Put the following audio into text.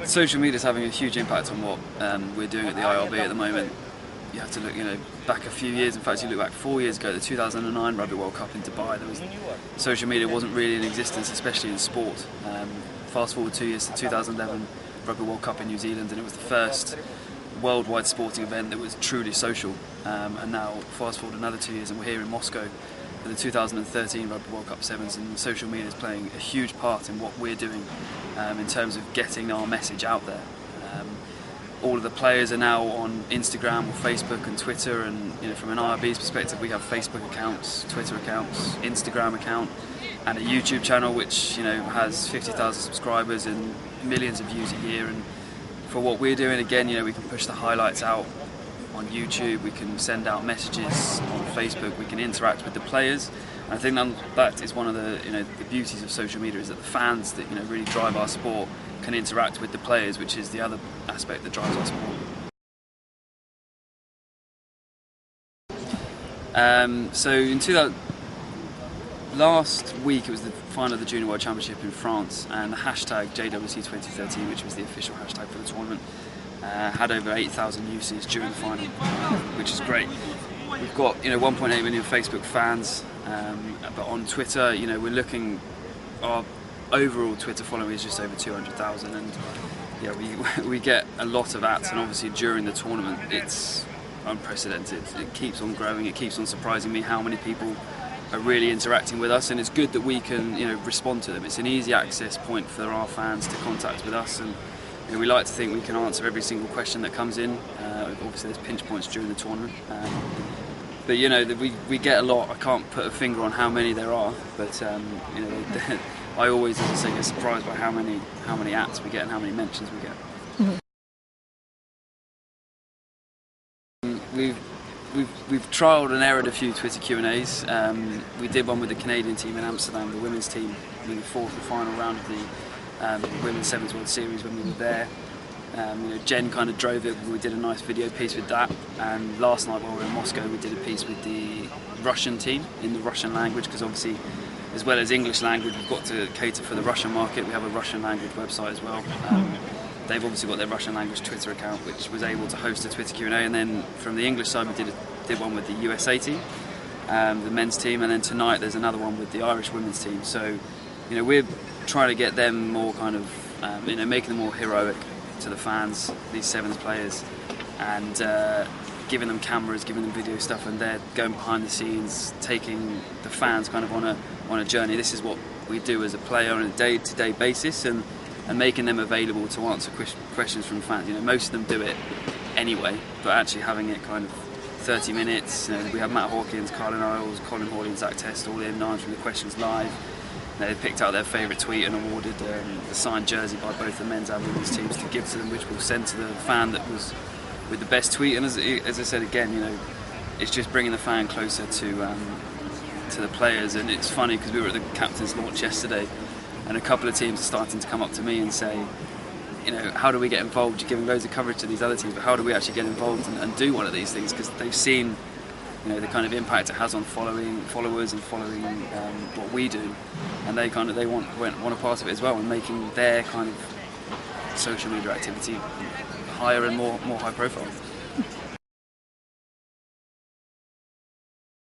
social media is having a huge impact on what we're doing at the iRB at the moment. You have to look, back a few years. In fact, you look back 4 years ago, the 2009 Rugby World Cup in Dubai. Social media wasn't really in existence, especially in sport. Fast forward 2 years to 2011 Rugby World Cup in New Zealand, and it was the first worldwide sporting event that was truly social. And now, fast forward another 2 years, and we're here in Moscow for the 2013 Rugby World Cup Sevens, and social media is playing a huge part in what we're doing in terms of getting our message out there. All of the players are now on Instagram or Facebook and Twitter, and from an iRB's perspective, we have Facebook accounts, Twitter accounts, Instagram account, and a YouTube channel which has 50,000 subscribers and millions of views a year. And for what we're doing, again, we can push the highlights out on YouTube, we can send out messages on Facebook, we can interact with the players. And I think that is one of the the beauties of social media, is that the fans that really drive our sport can interact with the players, which is the other aspect that drives our sport. So last week it was the final of the Junior World Championship in France, and the hashtag JWC 2013, which was the official hashtag for the tournament, had over 8,000 uses during the final, which is great. We've got 1.8 million Facebook fans, but on Twitter, we're looking, our overall Twitter following is just over 200,000, and we get a lot of ats, and obviously during the tournament it's unprecedented. It keeps on growing, it keeps on surprising me how many people are really interacting with us, and it's good that we can respond to them. It's an easy access point for our fans to contact with us, and we like to think we can answer every single question that comes in. Obviously there's pinch points during the tournament, but we get a lot. I can't put a finger on how many there are, but I always, as I say, get surprised by how many ats we get and how many mentions we get. We've trialled and errored a few Twitter Q&As. We did one with the Canadian team in Amsterdam, the women's team, in the fourth and final round of the Women's Sevens World Series when we were there. Jen kind of drove it. We did a nice video piece with that, and last night while we were in Moscow we did a piece with the Russian team in the Russian language, because obviously, as well as English language, we've got to cater for the Russian market. We have a Russian language website as well. They've obviously got their Russian language Twitter account, which was able to host a Twitter Q&A, and then from the English side we did one with the USA team, the men's team, and then tonight there's another one with the Irish women's team. So we're trying to get them more kind of making them more heroic to the fans, these sevens players, and giving them cameras, giving them video stuff, and they're going behind the scenes, taking the fans kind of on a journey. This is what we do as a player on a day-to-day basis, and making them available to answer questions from fans. Most of them do it anyway, but actually having it kind of 30 minutes. We have Matt Hawkins, Carlin Isles, Colin Hawley and Zach Test all in answering the questions live. They picked out their favourite tweet and awarded a signed jersey by both the men's and women's teams to give to them, which we'll send to the fan that was with the best tweet. And as I said again, it's just bringing the fan closer to the players. And it's funny because we were at the captain's launch yesterday, and a couple of teams are starting to come up to me and say, how do we get involved? You're giving loads of coverage to these other teams, but how do we actually get involved and do one of these things? Because they've seen the kind of impact it has on followers and following what we do, and they want a part of it as well, and making their kind of social media activity higher and more high profile.